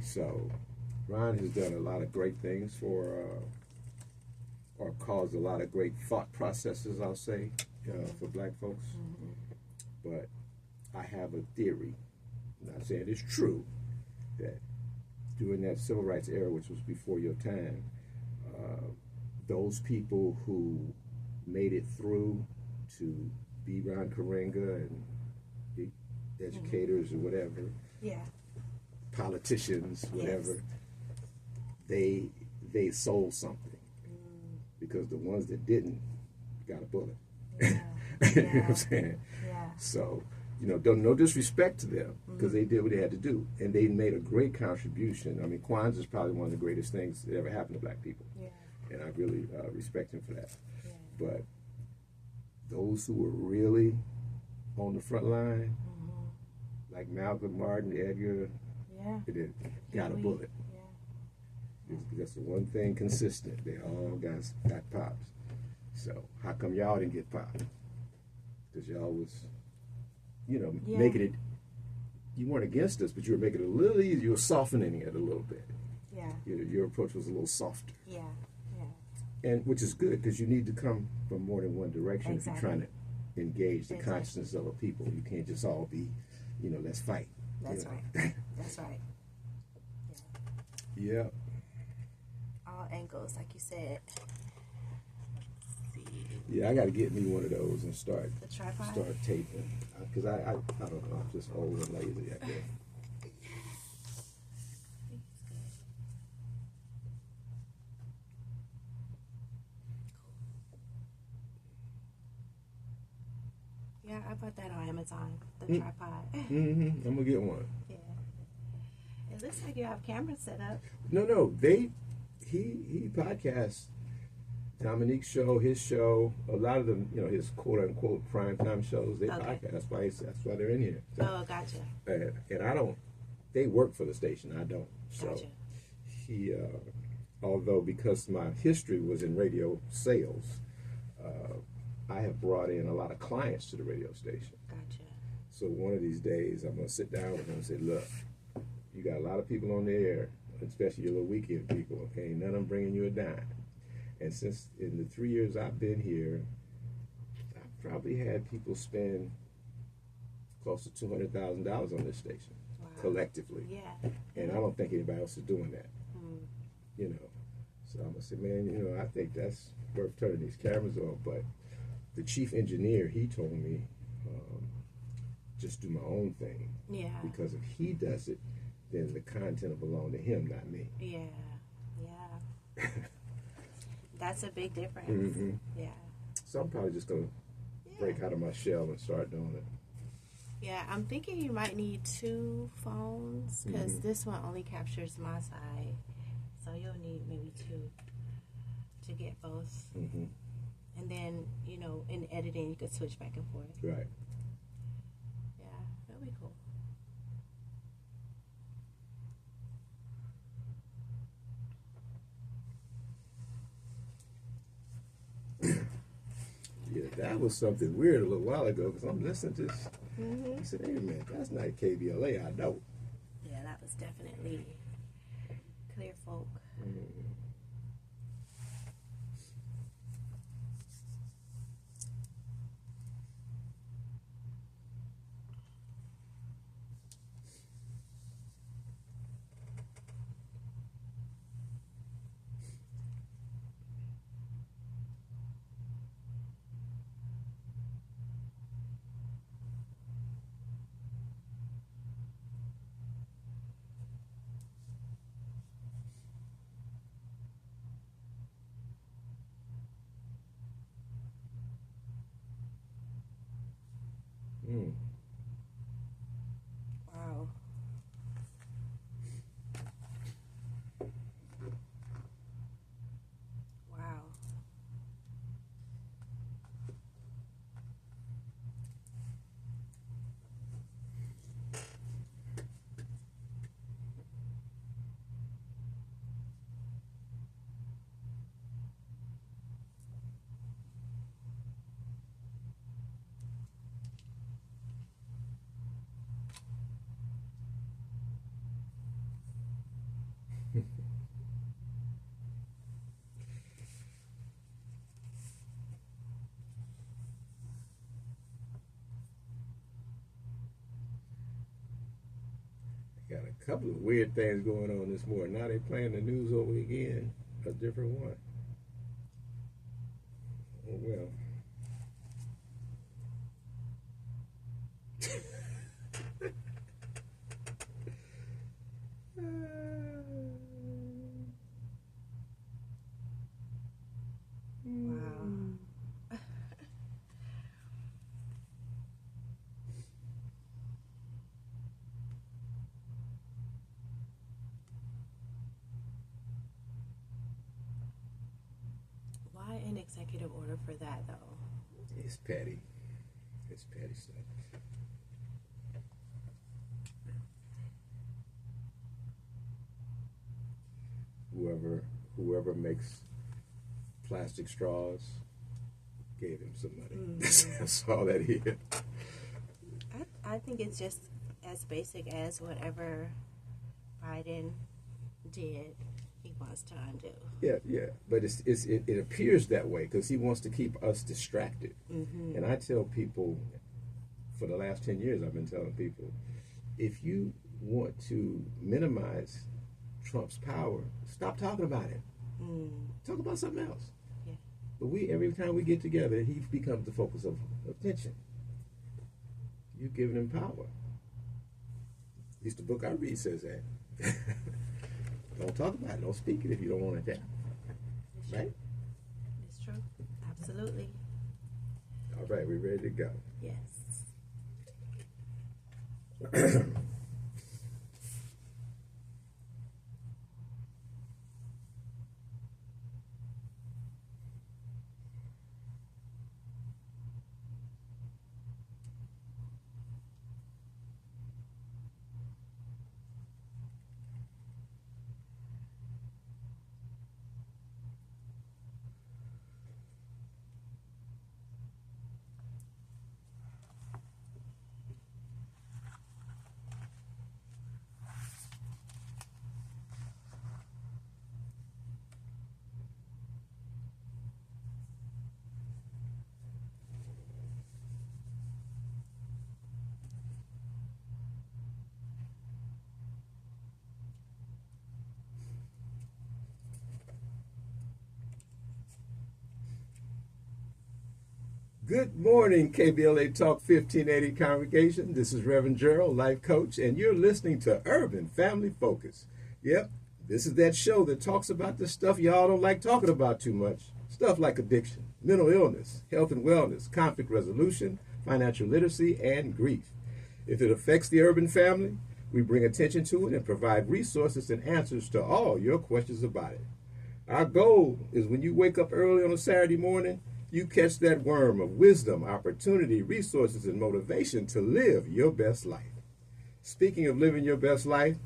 So Ron has done a lot of great things or caused a lot of great thought processes, I'll say, for black folks. But I have a theory, I'm not saying it's true, that during that civil rights era, which was before your time, those people who made it through to be Ron Karenga and be educators or whatever, politicians, whatever, they sold something, because the ones that didn't got a bullet. You know what I'm saying? So, no disrespect to them, because they did what they had to do, and they made a great contribution. I mean, Kwanzaa is probably one of the greatest things that ever happened to black people, and I really respect him for that. But those who were really on the front line, like Malcolm, Martin, Edgar, they got a bullet. That's the one thing consistent. They all got pops. So how come y'all didn't get popped? Because y'all was, making it. You weren't against us, but you were making it a little easier. You were softening it a little bit. Your approach was a little softer. And which is good, because you need to come from more than one direction if you're trying to engage the consciousness of a people. You can't just all be, let's fight. That's right. That's right. Yeah. All angles, like you said. Yeah, I got to get me one of those and start taping, because I don't know, I'm just old and lazy, I guess. Yeah, I bought that on Amazon, the tripod. I'm gonna get one. Yeah. It looks like you have cameras set up. No, he podcasts. Dominique's show, his show, a lot of them, his quote-unquote primetime shows, they podcast. That's why they're in here. So, gotcha. And they work for the station, I don't. So Gotcha. he, although because my history was in radio sales, I have brought in a lot of clients to the radio station. Gotcha. So one of these days, I'm going to sit down with him and say, look, you got a lot of people on the air, especially your little weekend people, okay? None of them bringing you a dime. And since in the 3 years I've been here, I've probably had people spend close to $200,000 on this station, collectively. Yeah. And I don't think anybody else is doing that. So I'm going to say, man, I think that's worth turning these cameras on. But the chief engineer, he told me, just do my own thing. Yeah. Because if he does it, then the content will belong to him, not me. Yeah. That's a big difference. Yeah. So I'm probably just going to break out of my shell and start doing it. Yeah, I'm thinking you might need 2 phones, because this one only captures my side. So you'll need maybe 2 to get both. And then, in editing, you could switch back and forth. Right. Yeah, that'll be cool. Yeah, that was something weird a little while ago, because I'm listening to this. I said, hey, man, that's not KBLA, I know. Yeah, that was definitely Clear Folk. Got a couple of weird things going on this morning. Now they playing the news over again, a different one. Oh well. Wow. Why an executive order for that, though? It's petty. It's petty stuff. Whoever makes plastic straws gave him some money. That's all that is. I think it's just as basic as whatever Biden did, he wants to undo. Yeah, but it appears that way because he wants to keep us distracted. Mm-hmm. And I tell people, for the last 10 years, I've been telling people, if you want to minimize Trump's power, stop talking about it. Talk about something else. Yeah. But every time we get together, he becomes the focus of attention. You've given him power. At least the book I read says that. Don't talk about it. Don't speak it if you don't want it there. Right? It's true. Absolutely. All right, we ready to go. Yes. Good morning, KBLA Talk 1580 congregation. This is Reverend Jerrold, life coach, and you're listening to Urban Family Focus. Yep, this is that show that talks about the stuff y'all don't like talking about too much. Stuff like addiction, mental illness, health and wellness, conflict resolution, financial literacy, and grief. If it affects the urban family, we bring attention to it and provide resources and answers to all your questions about it. Our goal is when you wake up early on a Saturday morning, you catch that worm of wisdom, opportunity, resources, and motivation to live your best life. Speaking of living your best life,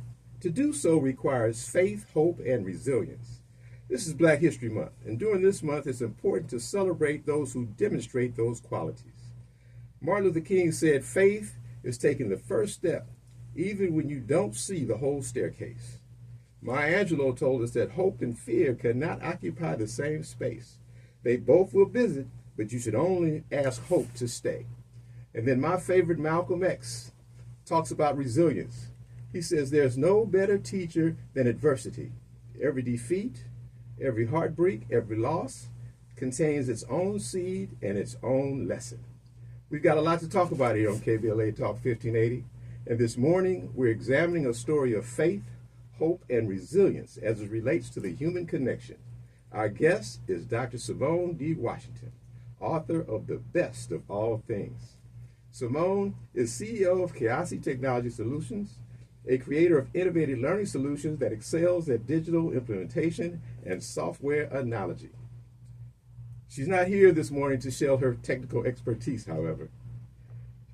to do so requires faith, hope, and resilience. This is Black History Month, and during this month, it's important to celebrate those who demonstrate those qualities. Martin Luther King said, faith is taking the first step, even when you don't see the whole staircase. Maya Angelou told us that hope and fear cannot occupy the same space. They both will visit, but you should only ask hope to stay. And then my favorite, Malcolm X, talks about resilience. He says there's no better teacher than adversity. Every defeat, every heartbreak, every loss contains its own seed and its own lesson. We've got a lot to talk about here on KBLA Talk 1580. And this morning, we're examining a story of faith, hope, and resilience as it relates to the human connection. Our guest is Dr. Simone D. Washington, author of The Best of All Things. Simone is CEO of KBLA Technology Solutions, a creator of innovative learning solutions that excels at digital implementation and software analogy. She's not here this morning to share her technical expertise, however.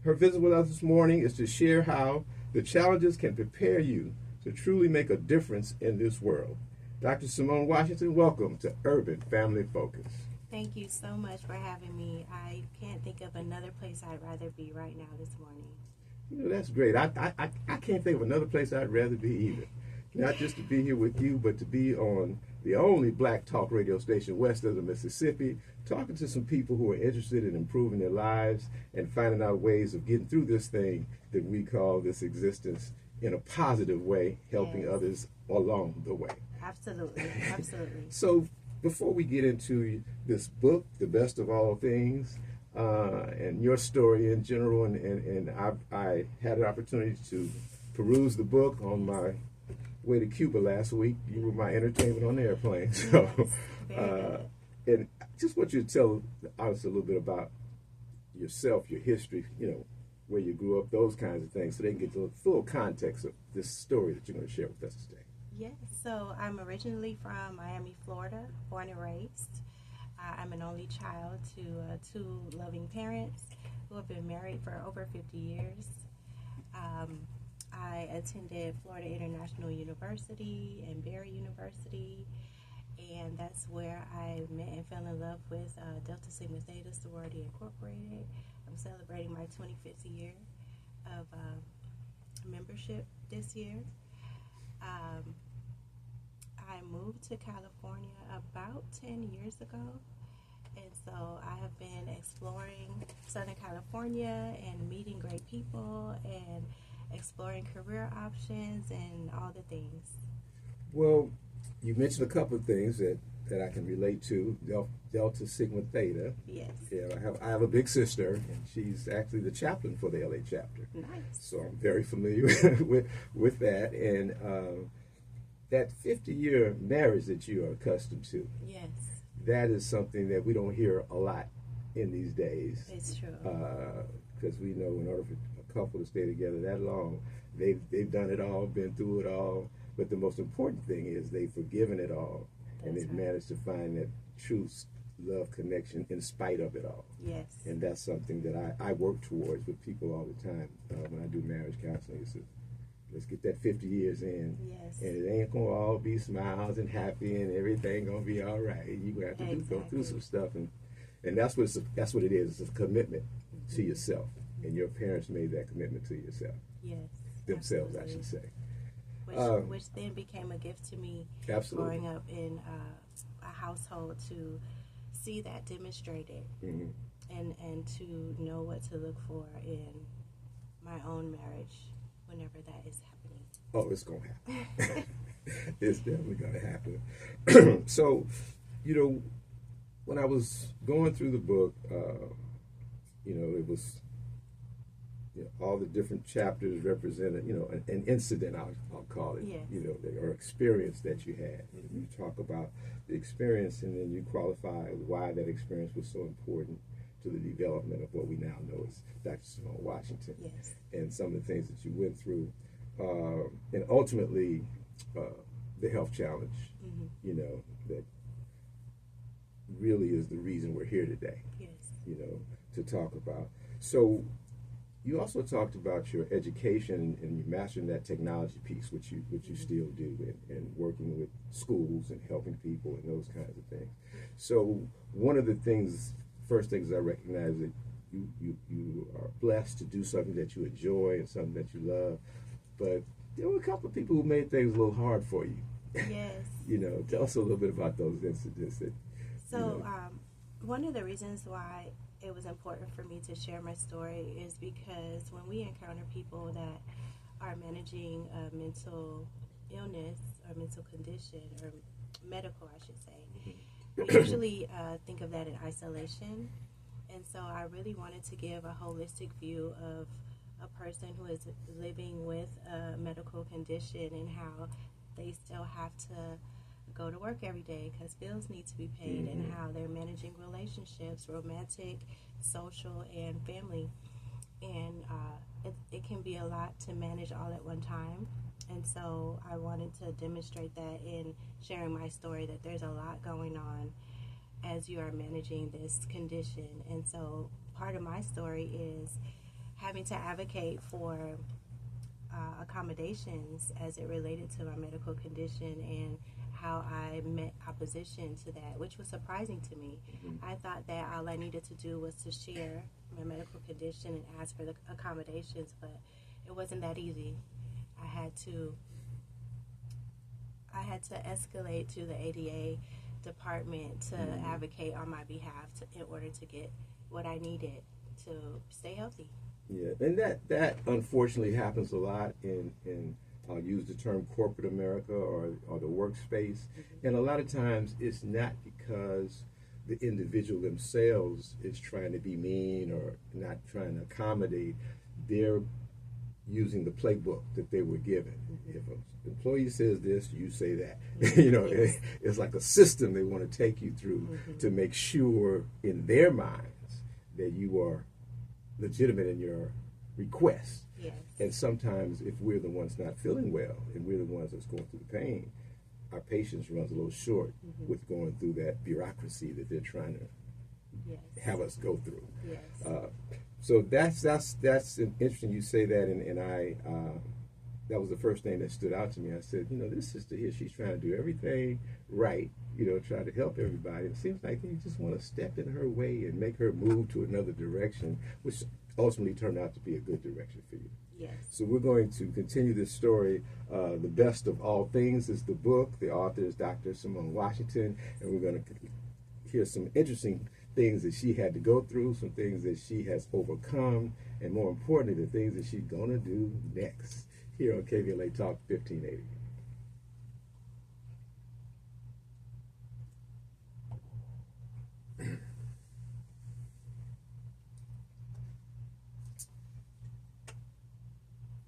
Her visit with us this morning is to share how the challenges can prepare you to truly make a difference in this world. Dr. Simone Washington, welcome to Urban Family Focus. Thank you so much for having me. I can't think of another place I'd rather be right now this morning. You know, that's great. I can't think of another place I'd rather be either. not just to be here with you, but to be on the only black talk radio station west of the Mississippi, talking to some people who are interested in improving their lives and finding out ways of getting through this thing that we call this existence in a positive way, helping others along the way. Absolutely, absolutely. So before we get into this book, The Best of All Things, and your story in general, and I had an opportunity to peruse the book on my way to Cuba last week. You were my entertainment on the airplane. So, and just want you to tell us a little bit about yourself, your history, where you grew up, those kinds of things, so they can get the full context of this story that you're going to share with us today. Yes, so I'm originally from Miami, Florida, born and raised. I'm an only child to two loving parents who have been married for over 50 years. I attended Florida International University and Berry University, and that's where I met and fell in love with Delta Sigma Theta Sorority Incorporated. I'm celebrating my 25th year of membership this year. I moved to California about 10 years ago, and so I have been exploring Southern California and meeting great people and exploring career options and all the things. Well, you mentioned a couple of things that I can relate to. Delta Sigma Theta. Yes. Yeah, I have a big sister, and she's actually the chaplain for the LA chapter. Nice. So I'm very familiar with that. And that 50-year marriage that you are accustomed to. Yes. That is something that we don't hear a lot in these days. It's true. Because we know in order for a couple to stay together that long, they've done it all, been through it all. But the most important thing is they've forgiven it all, and they've managed to find that true love connection in spite of it all. Yes. And that's something that I work towards with people all the time when I do marriage counseling. So let's get that 50 years in. Yes. And it ain't going to all be smiles and happy and everything going to be all right. You're going to have to go through some stuff. And that's what it is. It's a commitment to yourself. And your parents made that commitment to yourself. Yes. Themselves, absolutely. I should say. Which then became a gift to me. Absolutely. Growing up in a household to see that demonstrated, and to know what to look for in my own marriage whenever that is happening. Oh, it's going to happen. It's definitely going to happen. So, when I was going through the book, it was all the different chapters represented, an incident, I'll call it, yes. Or experience that you had. You talk about the experience, and then you qualify why that experience was so important to the development of what we now know as Dr. Simone Washington. Yes. And some of the things that you went through, and ultimately the health challenge, that really is the reason we're here today. Yes. To talk about. So you also talked about your education and you mastering that technology piece, which you still do, and working with schools and helping people and those kinds of things. So one of the first things I recognize that you are blessed to do something that you enjoy and something that you love, but there were a couple of people who made things a little hard for you. Yes. Tell us a little bit about those incidents. One of the reasons why it was important for me to share my story is because when we encounter people that are managing a mental illness or mental condition, or medical, I should say, we usually think of that in isolation. And so I really wanted to give a holistic view of a person who is living with a medical condition and how they still have to go to work every day because bills need to be paid, and how they're managing relationships, romantic, social, and family. And it can be a lot to manage all at one time. And so I wanted to demonstrate that in sharing my story, that there's a lot going on as you are managing this condition. And so part of my story is having to advocate for accommodations as it related to my medical condition, and how I met opposition to that, which was surprising to me. I thought that all I needed to do was to share my medical condition and ask for the accommodations, but it wasn't that easy. I had to had to escalate to the ADA department to advocate on my behalf in order to get what I needed to stay healthy. Yeah, and that unfortunately happens a lot in I'll use the term corporate America or the workspace. And a lot of times it's not because the individual themselves is trying to be mean or not trying to accommodate. They're using the playbook that they were given. If an employee says this, you say that. Yes. It's like a system they want to take you through to make sure in their minds that you are legitimate in your requests. Yes. And sometimes if we're the ones not feeling well and we're the ones that's going through the pain, our patience runs a little short with going through that bureaucracy that they're trying to have us go through. Yes. So that's interesting you say that, and I that was the first thing that stood out to me. I said, this sister here, she's trying to do everything right, try to help everybody. It seems like they just want to step in her way and make her move to another direction, which ultimately turned out to be a good direction for you. Yes. So we're going to continue this story. The Best of All Things is the book. The author is Dr. Simone Washington, and we're going to hear some interesting things that she had to go through, some things that she has overcome, and more importantly, the things that she's going to do next here on KBLA Talk 1580.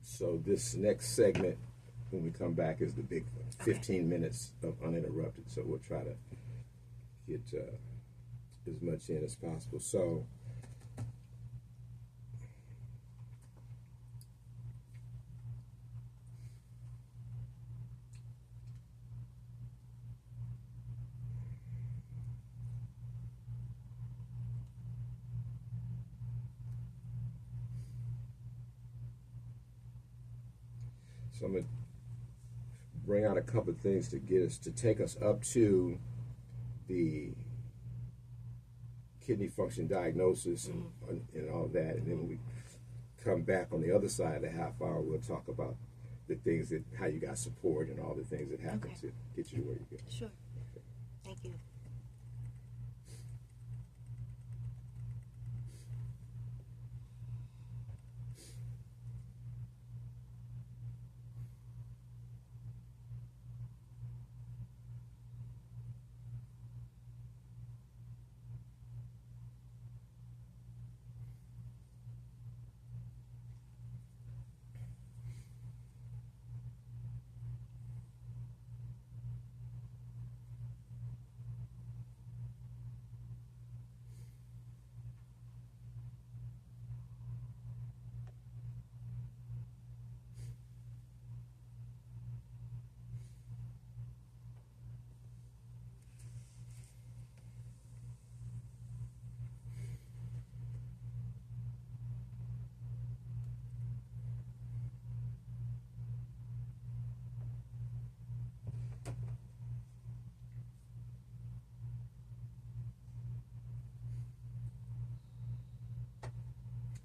So this next segment, when we come back, is the big one. 15 minutes of uninterrupted. So we'll try to get as much in as possible. So I'm going to bring out a couple of things to take us up to the kidney function diagnosis and all that. And then when we come back on the other side of the half hour, we'll talk about the things how you got support and all the things that happened to get you to where you go. Sure. Okay. Thank you.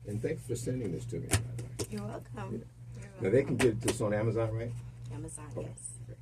And thanks for sending this to me, by the way. You're welcome. Yeah. You're welcome. Now, they can get this on Amazon, right? Amazon, Okay. yes. Okay.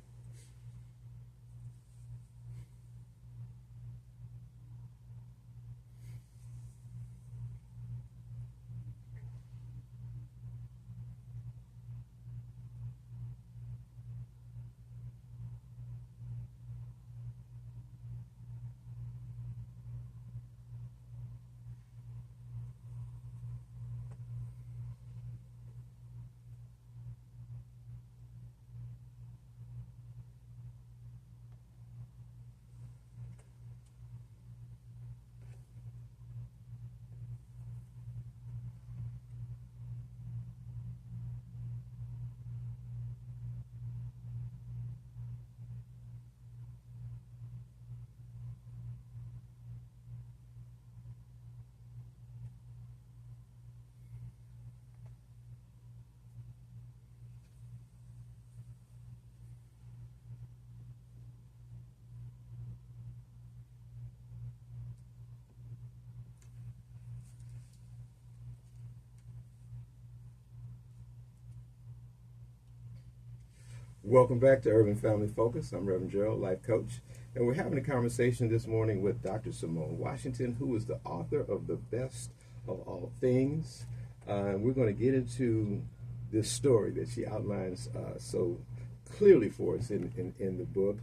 Welcome back to Urban Family Focus. I'm Reverend Jerrold, life coach, and we're having a conversation this morning with Dr. Simone Washington, who is the author of The Best of All Things. And we're going to get into this story that she outlines so clearly for us in the book.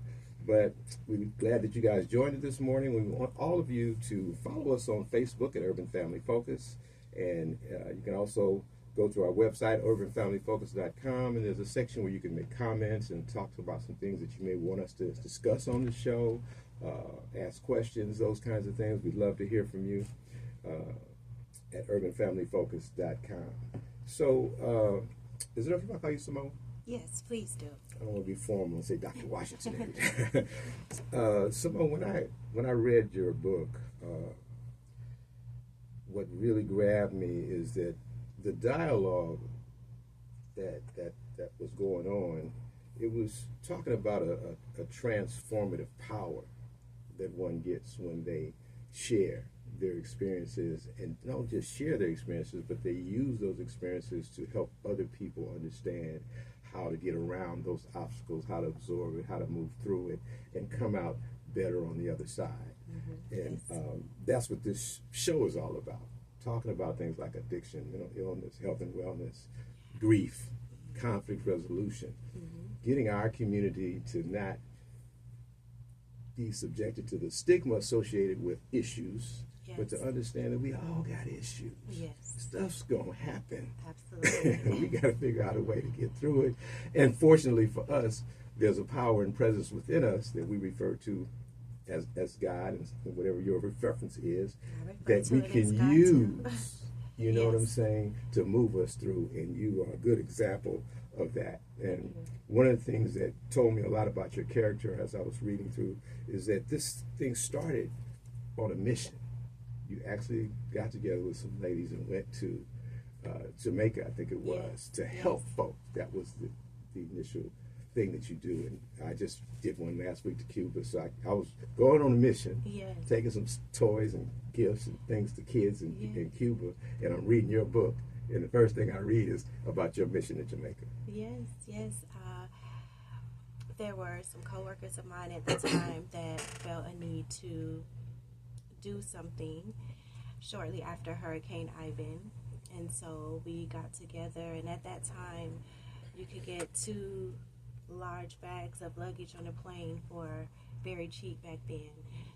But we're glad that you guys joined us this morning. We want all of you to follow us on Facebook at Urban Family Focus, and you can also go to our website, urbanfamilyfocus.com, and there's a section where you can make comments and talk about some things that you may want us to discuss on the show, ask questions, those kinds of things. We'd love to hear from you at urbanfamilyfocus.com. So, is it okay if I call you Simone? Yes, please do. I don't want to be formal and say Dr. Washington. Simone, when I read your book, what really grabbed me is that the dialogue that was going on, it was talking about a transformative power that one gets when they share their experiences, and not just share their experiences, but they use those experiences to help other people understand how to get around those obstacles, how to absorb it, how to move through it, and come out better on the other side. And that's what this show is all about. Talking about things like addiction, mental illness, health and wellness, grief, conflict resolution, getting our community to not be subjected to the stigma associated with issues, but to understand that we all got issues. Yes. Stuff's going to happen. Absolutely. We got to figure out a way to get through it. And fortunately for us, there's a power and presence within us that we refer to as God, and whatever your reference is, that we can use, you know what I'm saying, to move us through. And you are a good example of that. And one of the things that told me a lot about your character as I was reading through is that this thing started on a mission. You actually got together with some ladies and went to Jamaica, I think it was, to help folk. That was the initial thing that you do. And I just did one last week to Cuba, so I was going on a mission, taking some toys and gifts and things to kids in Cuba, and I'm reading your book, and the first thing I read is about your mission in Jamaica. Yes. There were some coworkers of mine at the time that felt a need to do something shortly after Hurricane Ivan, and so we got together, and at that time you could get 2 large bags of luggage on a plane for very cheap back then.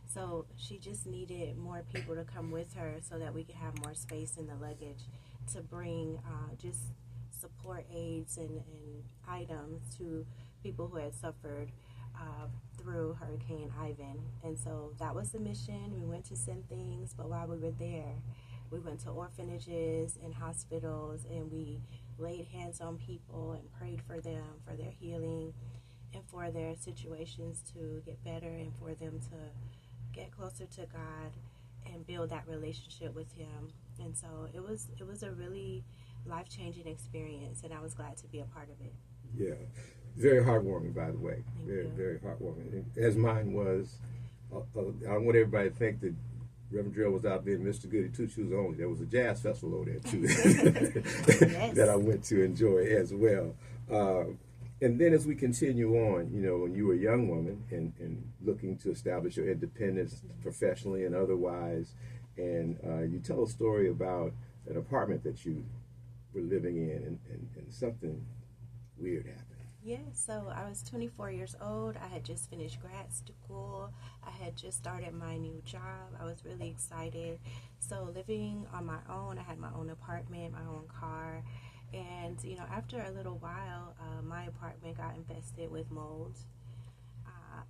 So she just needed more people to come with her so that we could have more space in the luggage to bring just support aids and items to people who had suffered through Hurricane Ivan. And so that was the mission. We went to send things, but while we were there, we went to orphanages and hospitals, and we laid hands on people and prayed for them, for their healing, and for their situations to get better, and for them to get closer to God and build that relationship with Him. And so it was a really life-changing experience, and I was glad to be a part of it. Yeah, very heartwarming, by the way. Very heartwarming. As mine was, I don't want everybody to think that Reverend Jerrold was out being Mr. Goody Two Shoes only. There was a jazz festival over there too that I went to enjoy as well. And then as we continue on, you know, when you were a young woman and looking to establish your independence professionally and otherwise, and you tell a story about an apartment that you were living in, and something weird happened. Yeah, so I was 24 years old. I had just finished grad school. I had just started my new job. I was really excited. So living on my own, I had my own apartment, my own car. And, you know, after a little while, my apartment got infested with mold.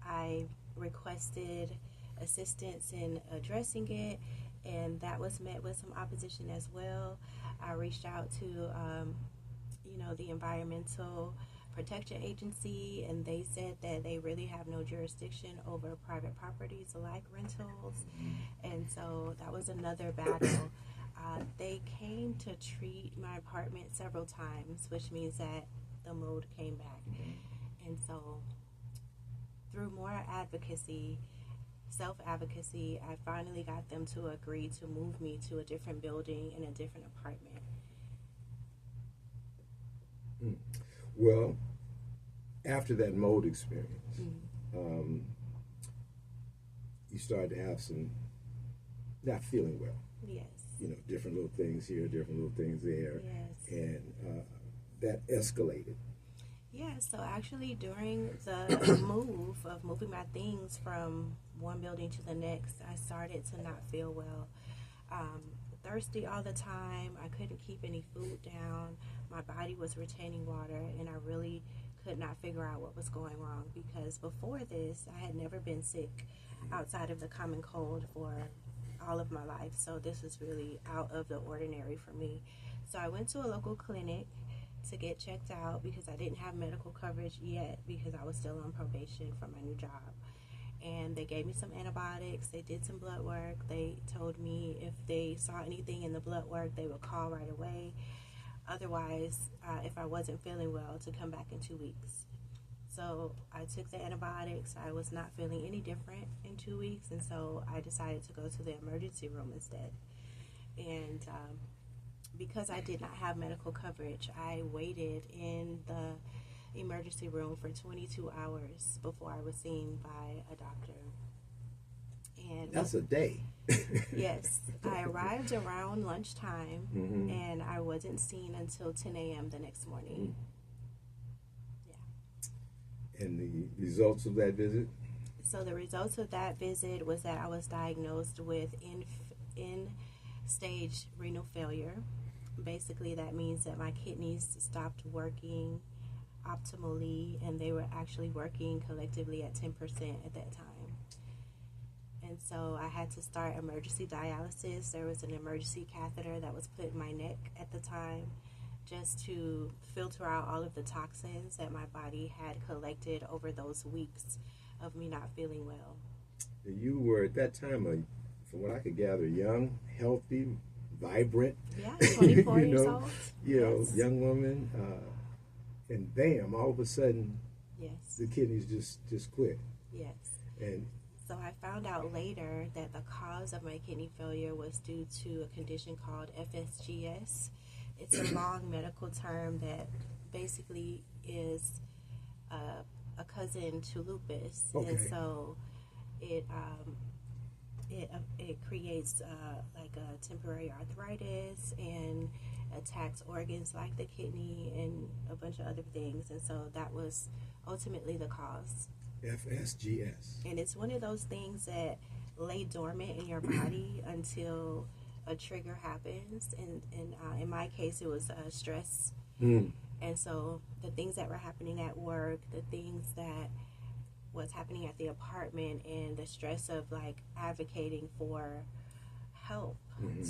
I requested assistance in addressing it, and that was met with some opposition as well. I reached out to, the Environmental Protection Agency, and they said that they really have no jurisdiction over private properties like rentals. And so that was another battle. They came to treat my apartment several times, which means that the mold came back. And so through more advocacy, self-advocacy, I finally got them to agree to move me to a different building in a different apartment. Well, after that mold experience, you started to have some not feeling well. Yes. You know, different little things here, different little things there. Yes. And that escalated. Yeah, so actually during the move of moving my things from one building to the next, I started to not feel well. Thirsty all the time. I couldn't keep any food down. My body was retaining water, and I really could not figure out what was going wrong, because before this, I had never been sick outside of the common cold for all of my life. So this is really out of the ordinary for me. So I went to a local clinic to get checked out because I didn't have medical coverage yet because I was still on probation for my new job. And they gave me some antibiotics. They did some blood work. They told me if they saw anything in the blood work, they would call right away. Otherwise, if I wasn't feeling well, to come back in 2 weeks. So I took the antibiotics. I was not feeling any different in 2 weeks, and so I decided to go to the emergency room instead. And because I did not have medical coverage, I waited in the emergency room for 22 hours before I was seen by a doctor. And that's a day. Yes. I arrived around lunchtime, and I wasn't seen until 10 a.m. the next morning. Yeah. And the results of that visit? So the results of that visit was that I was diagnosed with end-stage renal failure. Basically, that means that my kidneys stopped working optimally, and they were actually working collectively at 10% at that time. And so I had to start emergency dialysis. There was an emergency catheter that was put in my neck at the time just to filter out all of the toxins that my body had collected over those weeks of me not feeling well. You were at that time, from what I could gather, young, healthy, vibrant. Yeah, 24 years old. You know, young woman. And bam, all of a sudden, the kidneys just quit. Yes. And so I found out later that the cause of my kidney failure was due to a condition called FSGS. It's a long medical term that basically is a cousin to lupus. Okay. And so it creates like a temporary arthritis and attacks organs like the kidney and a bunch of other things. And so that was ultimately the cause. FSGS. And it's one of those things that lay dormant in your body until a trigger happens. And in my case, it was stress. And so the things that were happening at work, the things that was happening at the apartment, and the stress of like advocating for help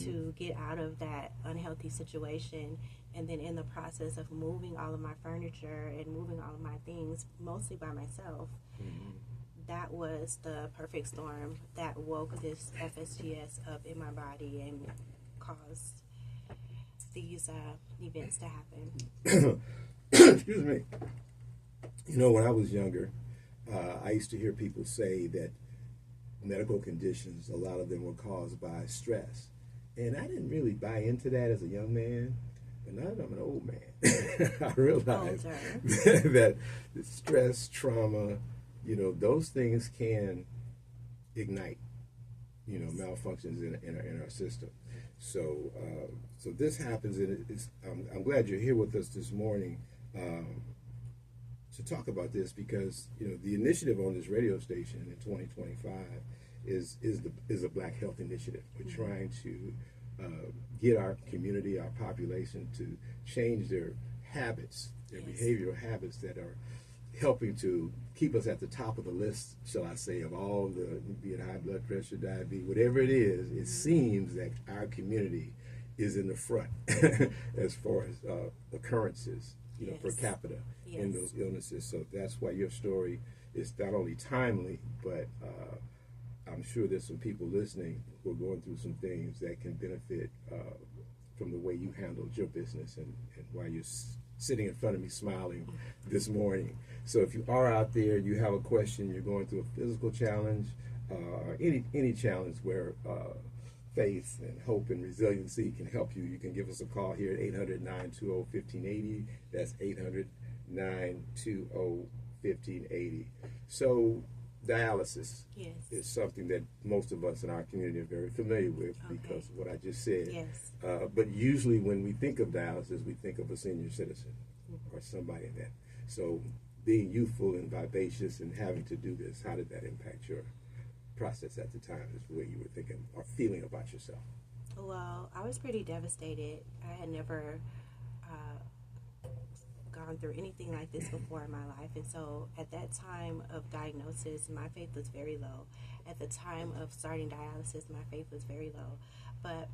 to get out of that unhealthy situation, and then in the process of moving all of my furniture and moving all of my things mostly by myself, that was the perfect storm that woke this FSGS up in my body and caused these events to happen. Excuse me. You know, when I was younger, I used to hear people say that medical conditions, a lot of them were caused by stress. And I didn't really buy into that as a young man. But now that I'm an old man, I realize that stress, trauma, you know, those things can ignite, you know, malfunctions in our system. So so this happens, and I'm glad you're here with us this morning to talk about this, because, you know, the initiative on this radio station in 2025 is a Black Health Initiative. We're trying to get our community, our population, to change their habits, their behavioral habits that are helping to keep us at the top of the list, shall I say, of all the, be it high blood pressure, diabetes, whatever it is. It seems that our community is in the front as far as occurrences, you know, per capita in those illnesses. So that's why your story is not only timely, but I'm sure there's some people listening who are going through some things that can benefit from the way you handled your business and why you're sitting in front of me smiling this morning. So if you are out there, you have a question, you're going through a physical challenge, any challenge where faith and hope and resiliency can help you, you can give us a call here at 800-920-1580. That's 800-920-1580. 1580. So dialysis Yes. is something that most of us in our community are very familiar with because of what I just said. Yes. But usually when we think of dialysis, we think of a senior citizen or somebody in that. So being youthful and vivacious and having to do this, how did that impact your process at the time, is the way you were thinking or feeling about yourself? Well, I was pretty devastated. I had never gone through anything like this before in my life. And so at that time of diagnosis, my faith was very low. At the time of starting dialysis, my faith was very low. But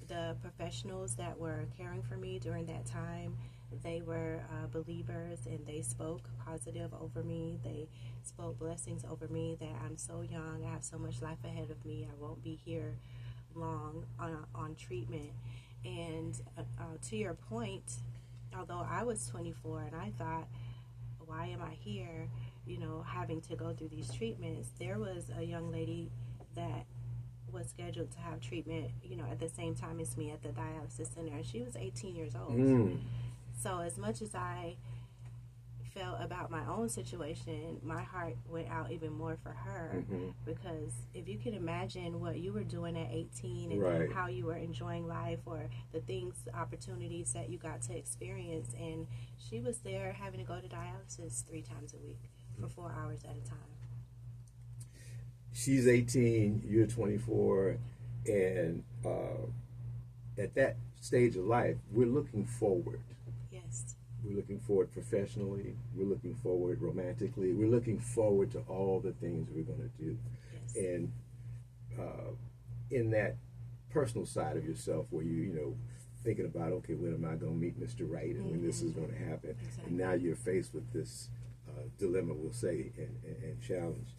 the professionals that were caring for me during that time, they were believers, and they spoke positive over me. They spoke blessings over me that I'm so young, I have so much life ahead of me, I won't be here long on treatment. And to your point, although I was 24 and I thought, why am I here, having to go through these treatments, there was a young lady that was scheduled to have treatment, at the same time as me at the dialysis center, and she was 18 years old. So as much as I felt about my own situation, my heart went out even more for her, because if you can imagine what you were doing at 18 and how you were enjoying life, or the things, the opportunities that you got to experience, and she was there having to go to dialysis 3 times a week for 4 hours at a time. She's 18, you're 24, and at that stage of life, we're looking forward. Yes. We're looking forward professionally. We're looking forward romantically. We're looking forward to all the things we're going to do. Yes. And in that personal side of yourself, where thinking about, okay, when am I going to meet Mr. Right, and when this is going to happen? Exactly. And now you're faced with this dilemma, we'll say, and challenge.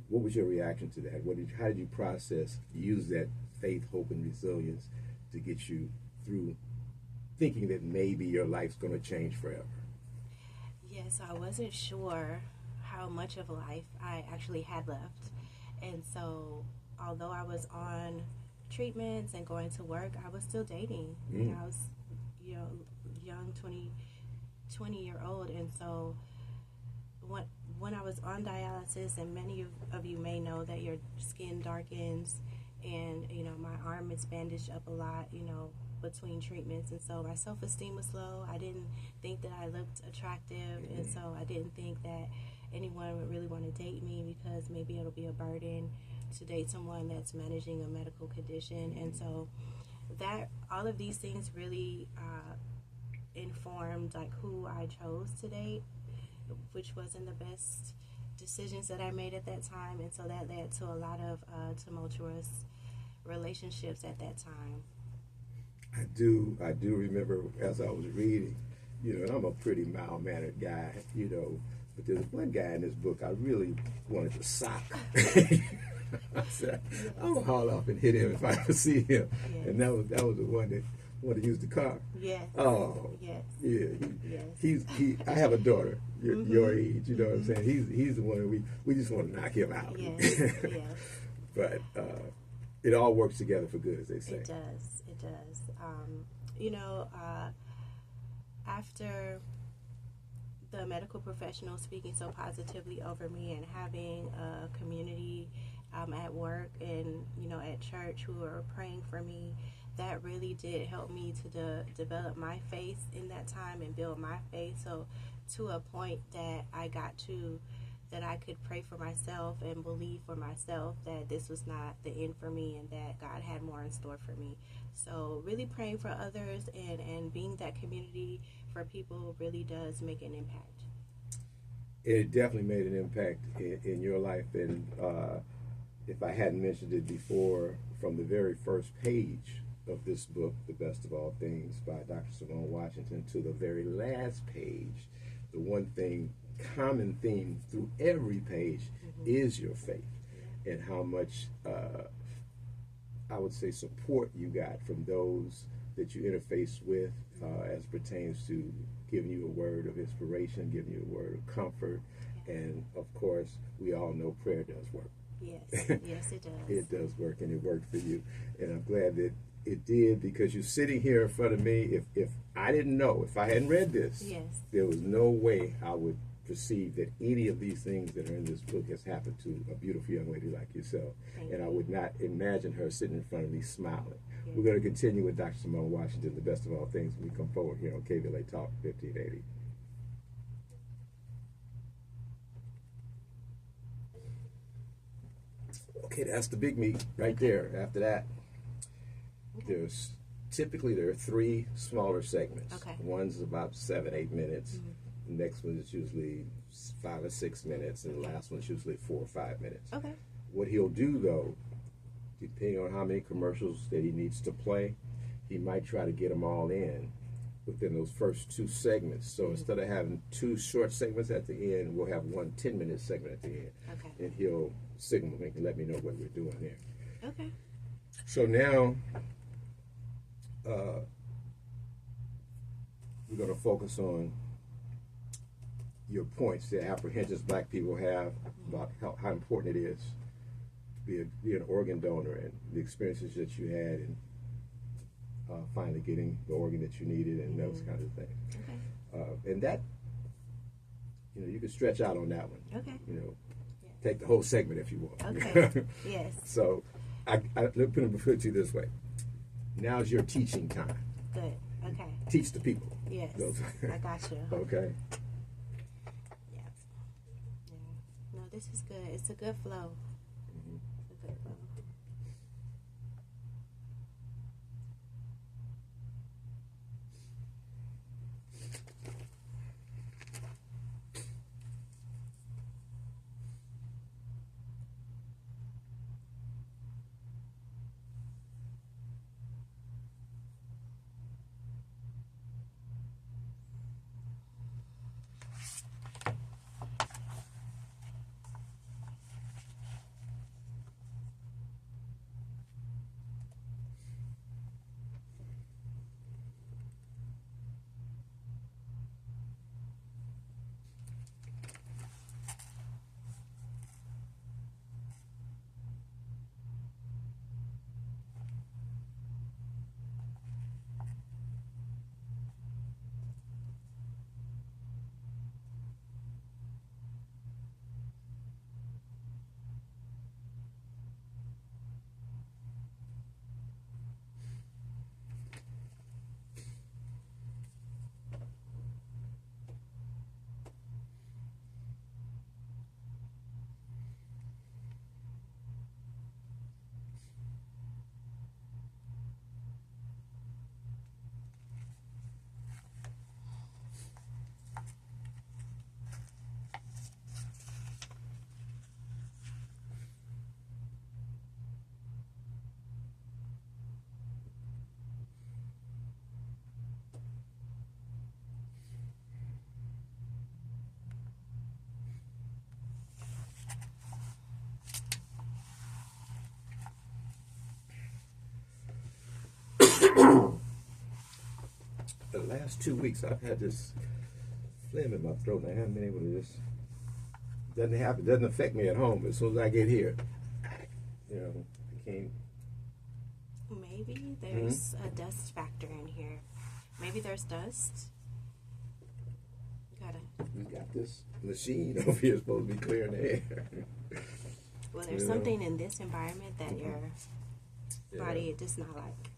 What was your reaction to that? How did you process, use that faith, hope, and resilience to get you through thinking that maybe your life's going to change forever? Yes, I wasn't sure how much of life I actually had left. And so, although I was on treatments and going to work, I was still dating. I was, young 20-year-old. And so, when I was on dialysis, and many of you may know that your skin darkens, and, my arm is bandaged up a lot, between treatments, and so my self-esteem was low. I didn't think that I looked attractive, and so I didn't think that anyone would really want to date me, because maybe it'll be a burden to date someone that's managing a medical condition. And so that all of these things really informed who I chose to date, which wasn't the best decisions that I made at that time, and so that led to a lot of tumultuous relationships at that time. I do remember, as I was reading, and I'm a pretty mild-mannered guy, but there's one guy in this book I really wanted to sock. I said, I'm going to haul off and hit him if I ever see him. Yes. And that was the one that wanted to use the car. Yes. Oh. Yes. Yeah. I have a daughter, your age, you know what I'm saying? He's the one that we just want to knock him out. Yes. Yes. But it all works together for good, as they say. It does. After the medical professionals speaking so positively over me, and having a community at work and, at church who were praying for me, that really did help me to develop my faith in that time and build my faith. So to a point that I got to, that I could pray for myself and believe for myself that this was not the end for me, and that God had more in store for me. So really praying for others and being that community for people really does make an impact. It definitely made an impact in your life. And if I hadn't mentioned it before, from the very first page of this book, The Best of All Things by Dr. Simone Washington, to the very last page, the one thing, common theme through every page is your faith, and how much I would say support you got from those that you interface with, as pertains to giving you a word of inspiration, giving you a word of comfort, and of course we all know prayer does work. Yes, yes, it does. It does work, and it worked for you, and I'm glad that it did, because you're sitting here in front of me. If I didn't know, if I hadn't read this, yes, there was no way I would perceive that any of these things that are in this book has happened to a beautiful young lady like yourself. And I would not imagine her sitting in front of me smiling. We're going to continue with Dr. Simone Washington, the best of all things, when we come forward here on KBLA Talk 1580. Okay, that's the big meat right there. After that, there's typically there are 3 smaller segments. One's about 7-8 minutes. The next one is usually 5 or 6 minutes, and the last one's usually 4 or 5 minutes. What he'll do, though, depending on how many commercials that he needs to play, he might try to get them all in within those first 2 segments. So instead of having 2 short segments at the end, we'll have 1 10-minute segment at the end. And he'll signal me and let me know what we're doing there. So now we're going to focus on your points, the apprehensions black people have about how important it is to be an organ donor, and the experiences that you had in finally getting the organ that you needed, and those kinds of things. And that, you can stretch out on that one. Take the whole segment if you want. Yes. So let me put it to you this way. Now's your teaching time. Good. Teach the people. Yes. I got you. Okay. No, this is good. It's a good flow. It's a good flow. The last 2 weeks, I've had this phlegm in my throat, and I haven't been able to just. Doesn't affect me at home. But as soon as I get here, I can't. Maybe there's a dust factor in here. Maybe there's dust. We got this machine over here supposed to be clearing the air. Well, there's something in this environment that your body does not like.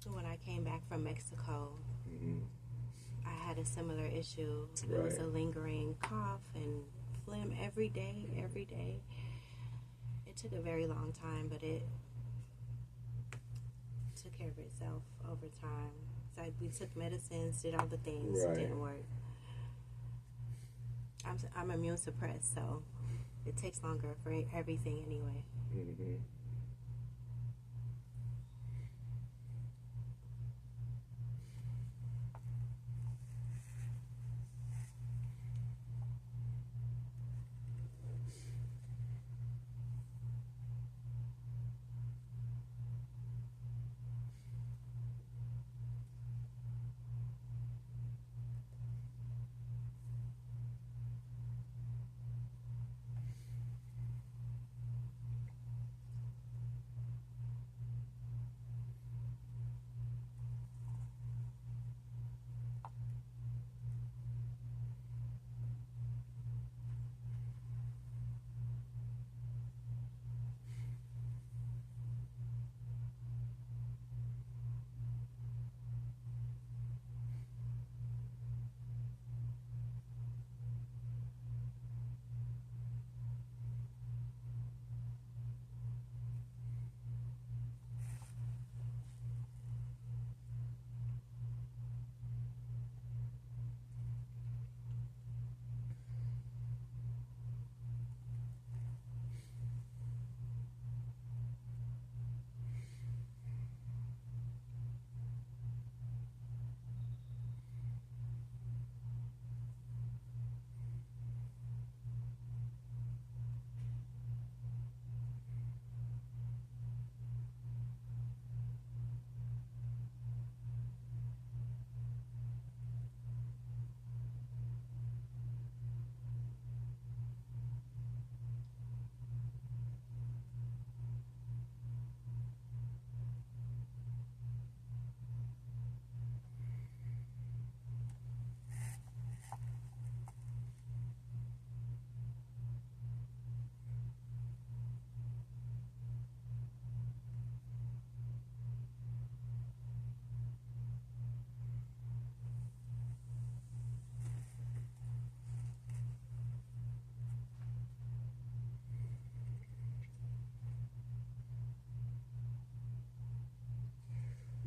When I came back from Mexico, I had a similar issue. It was a lingering cough and phlegm every day. It took a very long time, but it took care of itself over time. So we took medicines, did all the things, it didn't work. I'm immune suppressed, so it takes longer for everything anyway.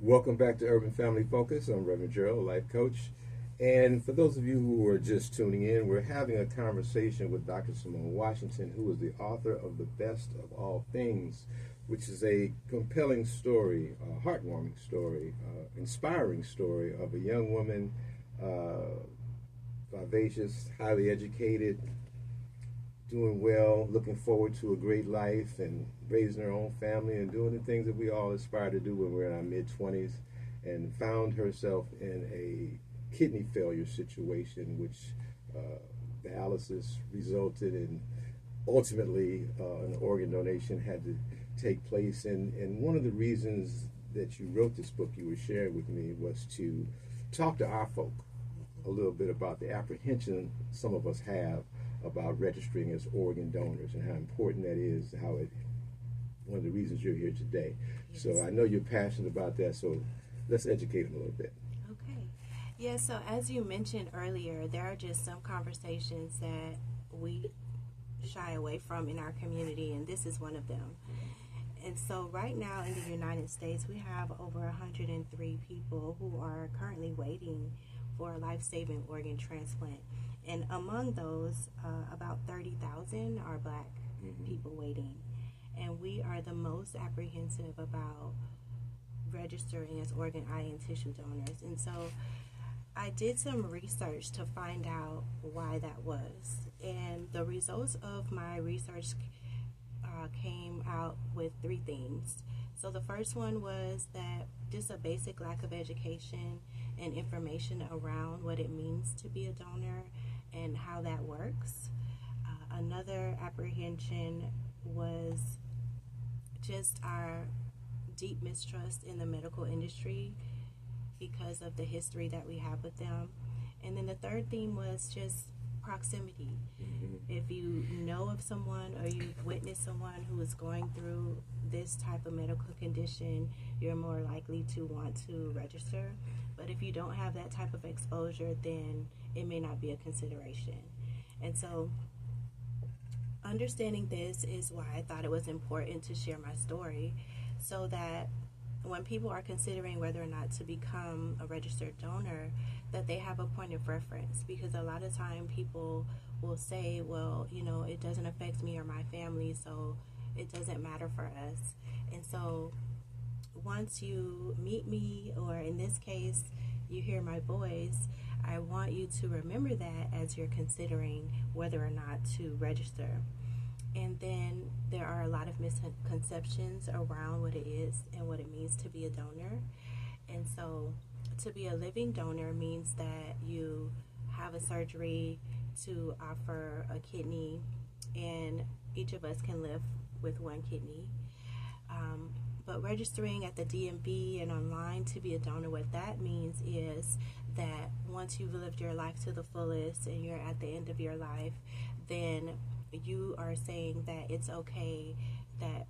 Welcome back to Urban Family Focus. I'm Reverend Jerrold, life coach. And for those of you who are just tuning in, we're having a conversation with Dr. Simone Washington, who is the author of The Best of All Things, which is a compelling story, a heartwarming story, inspiring story of a young woman, vivacious, highly educated, doing well, looking forward to a great life and raising her own family and doing the things that we all aspire to do when we're in our mid-20s, and found herself in a kidney failure situation, which dialysis resulted in ultimately an organ donation had to take place. And one of the reasons that you wrote this book you were sharing with me was to talk to our folk a little bit about the apprehension some of us have about registering as organ donors and how important that is, one of the reasons you're here today. Yes. So I know you're passionate about that, so let's educate them a little bit. Okay. Yeah, so as you mentioned earlier, there are just some conversations that we shy away from in our community, and this is one of them. And so right now in the United States, we have over 103 people who are currently waiting for a life-saving organ transplant. And among those, about 30,000 are Black people waiting. And we are the most apprehensive about registering as organ, eye, and tissue donors. And so I did some research to find out why that was. And the results of my research came out with three themes. So the first one was that just a basic lack of education and information around what it means to be a donor and how that works. Another apprehension was just our deep mistrust in the medical industry because of the history that we have with them. And then the third theme was just proximity. If you know of someone or you've witnessed someone who is going through this type of medical condition, you're more likely to want to register. But if you don't have that type of exposure, then it may not be a consideration. And so understanding this is why I thought it was important to share my story, so that when people are considering whether or not to become a registered donor, that they have a point of reference. Because a lot of time people will say, well, it doesn't affect me or my family, so it doesn't matter for us. And so once you meet me, or in this case, you hear my voice, I want you to remember that as you're considering whether or not to register. And then there are a lot of misconceptions around what it is and what it means to be a donor. And so to be a living donor means that you have a surgery to offer a kidney, and each of us can live with one kidney. But registering at the DMV and online to be a donor, what that means is that once you've lived your life to the fullest and you're at the end of your life, then you are saying that it's okay, that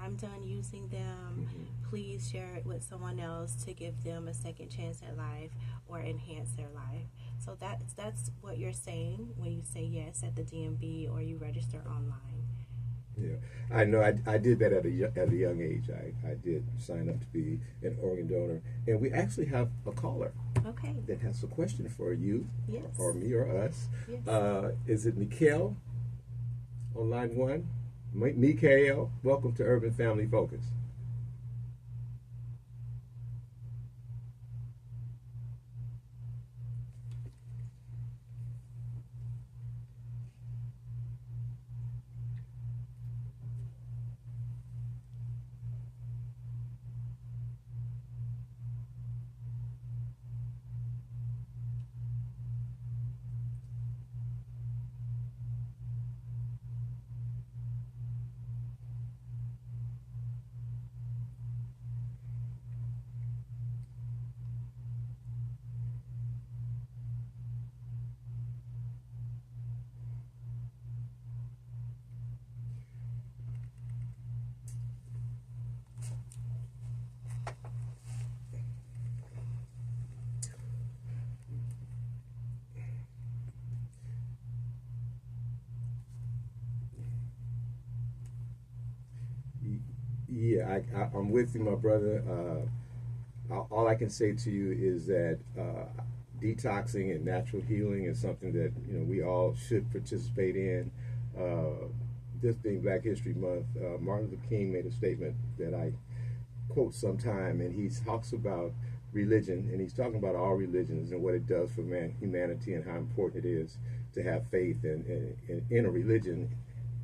I'm done using them. Please share it with someone else to give them a second chance at life or enhance their life. So that's what you're saying when you say yes at the DMV or you register online. Yeah, I know. I did that at a young age. I did sign up to be an organ donor, and we actually have a caller. Okay. That has a question for you, yes, or me, or us. Yes. Is it Mikhail on line one? Mikhail, welcome to Urban Family Focus. Yeah, I'm with you, my brother. all I can say to you is that detoxing and natural healing is something that we all should participate in. This being Black History Month, Martin Luther King made a statement that I quote sometime, and he talks about religion, and he's talking about all religions and what it does for humanity and how important it is to have faith in a religion.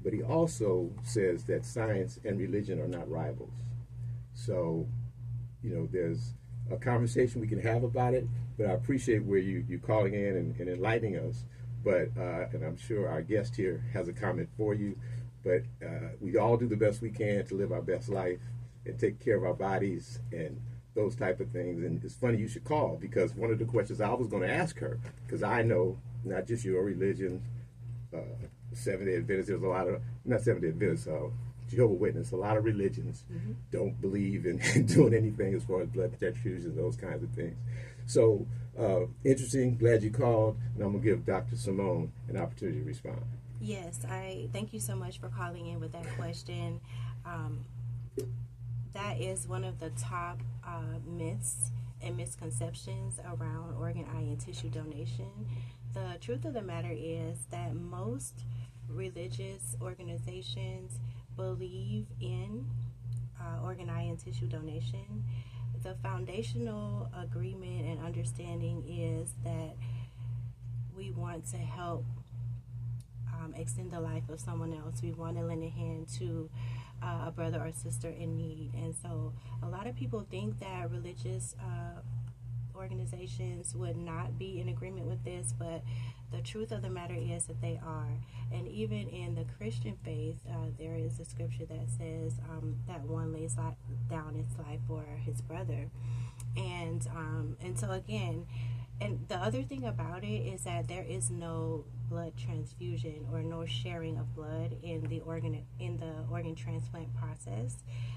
But he also says that science and religion are not rivals. So, there's a conversation we can have about it, but I appreciate where you calling in and enlightening us. But, and I'm sure our guest here has a comment for you, but we all do the best we can to live our best life and take care of our bodies and those type of things. And it's funny you should call, because one of the questions I was going to ask her, because I know not just your religion, Seventh-day Adventists, there's a lot of, not Seventh-day Adventists, Jehovah's Witness, a lot of religions don't believe in doing anything as far as blood transfusions, those kinds of things. So, interesting, glad you called, and I'm going to give Dr. Simone an opportunity to respond. Yes, I thank you so much for calling in with that question. That is one of the top myths and misconceptions around organ, eye, and tissue donation. The truth of the matter is that most religious organizations believe in organ, eye, and tissue donation. The foundational agreement and understanding is that we want to help extend the life of someone else. We want to lend a hand to a brother or sister in need. And so a lot of people think that religious organizations would not be in agreement with this, but the truth of the matter is that they are. And even in the Christian faith, there is a scripture that says that one lays down his life for his brother. And so again, and the other thing about it is that there is no blood transfusion or no sharing of blood in the organ transplant process.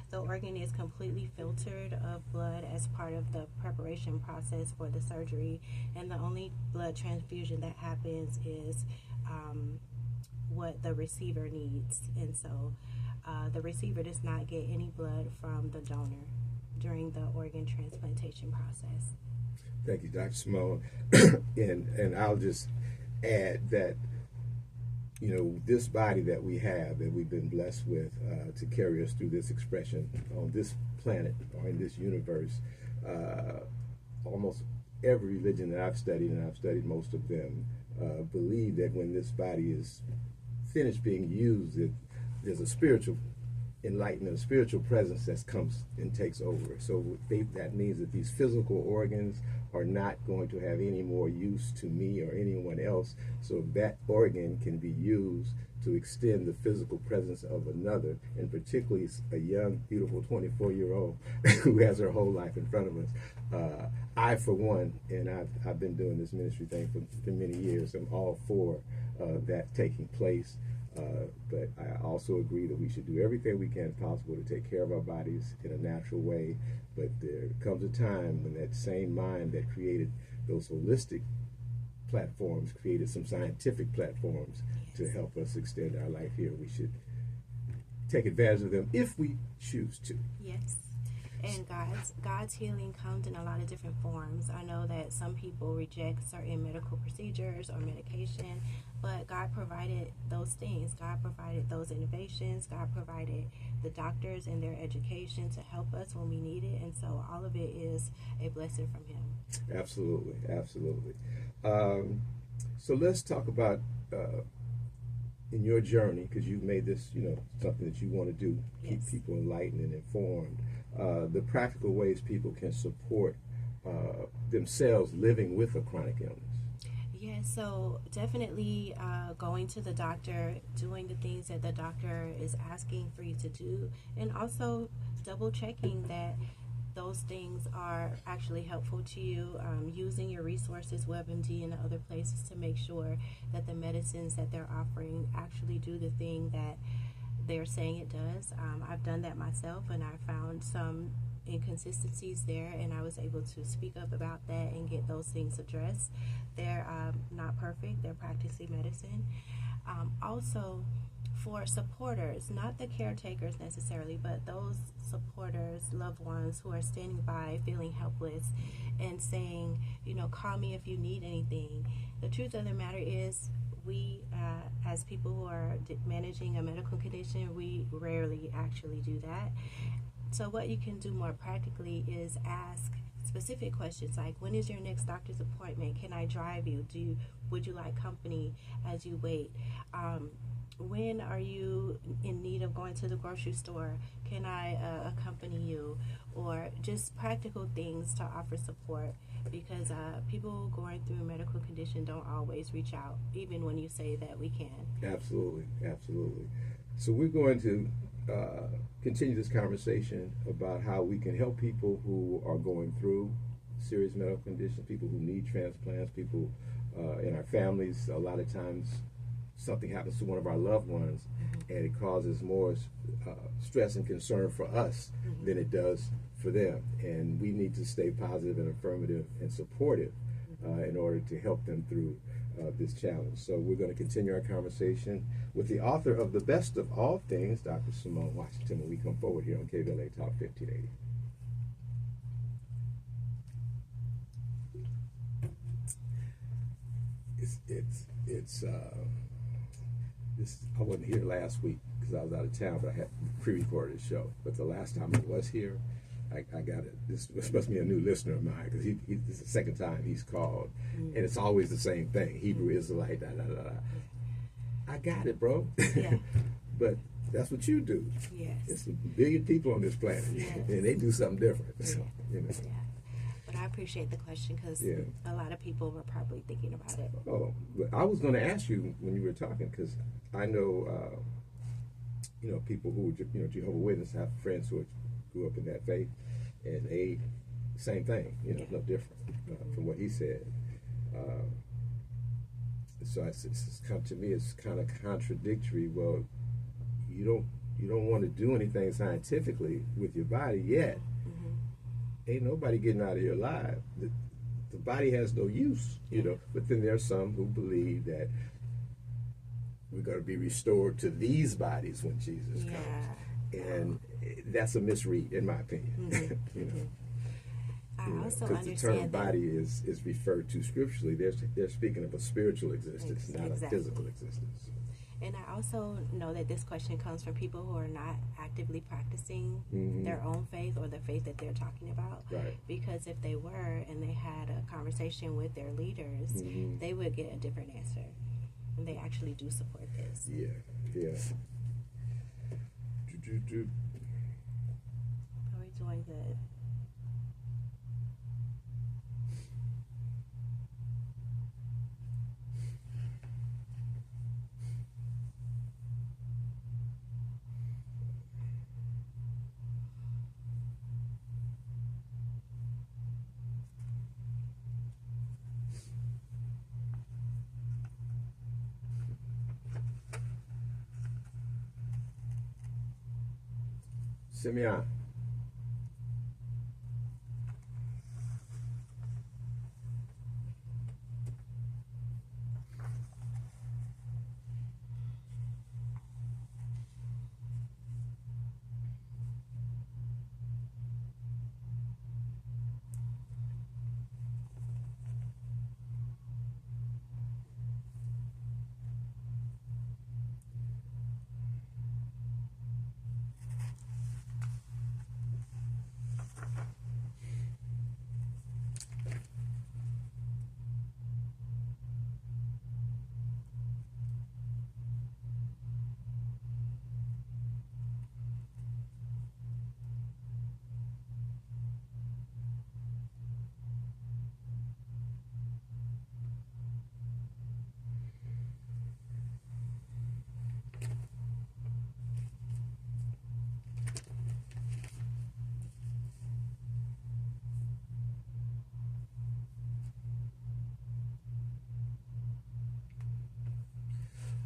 The organ is completely filtered of blood as part of the preparation process for the surgery, and the only blood transfusion that happens is what the receiver needs. And so the receiver does not get any blood from the donor during the organ transplantation process. Thank you, Dr. Simone. and I'll just add that, this body that we have, that we've been blessed with to carry us through this expression on this planet or in this universe, almost every religion that I've studied, and I've studied most of them, believe that when this body is finished being used, there's a spiritual enlightenment, a spiritual presence that comes and takes over. So that means that these physical organs are not going to have any more use to me or anyone else. So that organ can be used to extend the physical presence of another, and particularly a young, beautiful 24-year-old who has her whole life in front of us. I, for one, and I've been doing this ministry thing for many years, I'm all for that taking place. But I also agree that we should do everything we can possible to take care of our bodies in a natural way. But there comes a time when that same mind that created those holistic platforms created some scientific platforms to help us extend our life here. We should take advantage of them if we choose to. Yes. And God's healing comes in a lot of different forms. I know that some people reject certain medical procedures or medication, but God provided those things. God provided those innovations. God provided the doctors and their education to help us when we need it. And so all of it is a blessing from Him. Absolutely, absolutely. So let's talk about in your journey, because you've made this, something that you want to do, keep people enlightened and informed. The practical ways people can support themselves living with a chronic illness. Yeah, so definitely going to the doctor, doing the things that the doctor is asking for you to do, and also double checking that those things are actually helpful to you, using your resources, WebMD and other places, to make sure that the medicines that they're offering actually do the thing that they're saying it does. I've done that myself, and I found some inconsistencies there, and I was able to speak up about that and get those things addressed. They're not perfect. They're practicing medicine. Also, for supporters, not the caretakers necessarily, but those supporters, loved ones who are standing by feeling helpless and saying, call me if you need anything. The truth of the matter is, we, as people who are managing a medical condition, we rarely actually do that. So what you can do more practically is ask specific questions like, when is your next doctor's appointment? Can I drive you? Would you like company as you wait? When are you in need of going to the grocery store? Can I accompany you? Or just practical things to offer support, because people going through a medical condition don't always reach out, even when you say that we can. Absolutely, absolutely. So we're going to continue this conversation about how we can help people who are going through serious medical conditions, people who need transplants, people in our families. A lot of times something happens to one of our loved ones, and it causes more stress and concern for us than it does for them. And we need to stay positive and affirmative and supportive in order to help them through this challenge. So we're going to continue our conversation with the author of The Best of All Things, Dr. Simone Washington, when we come forward here on KBLA Talk 1580. I wasn't here last week because I was out of town, but I had pre-recorded a show. But the last time I was here, I got it. This must be a new listener of mine, because this is the second time he's called, and it's always the same thing: Hebrew Israelite. I got it, bro. Yeah. But that's what you do. Yes. It's a billion people on this planet, and they do something different. So, Yeah. But I appreciate the question, because a lot of people were probably thinking about it. Oh, but I was going to ask you when you were talking, because I know, people who are, Jehovah's Witnesses. have friends who grew up in that faith, and they, same thing, no different from what he said. So it's come to me, it's kind of contradictory. Well, you don't want to do anything scientifically with your body yet. Ain't nobody getting out of here alive. The body has no use, But then there are some who believe that we're going to be restored to these bodies when Jesus comes, and that's a misread, in my opinion. I also because the term body is referred to scripturally. They're speaking of a spiritual existence, not a physical existence. And I also know that this question comes from people who are not actively practicing their own faith or the faith that they're talking about. Right. Because if they were and they had a conversation with their leaders, they would get a different answer. And they actually do support this. Yeah. Are we doing good? Simeon.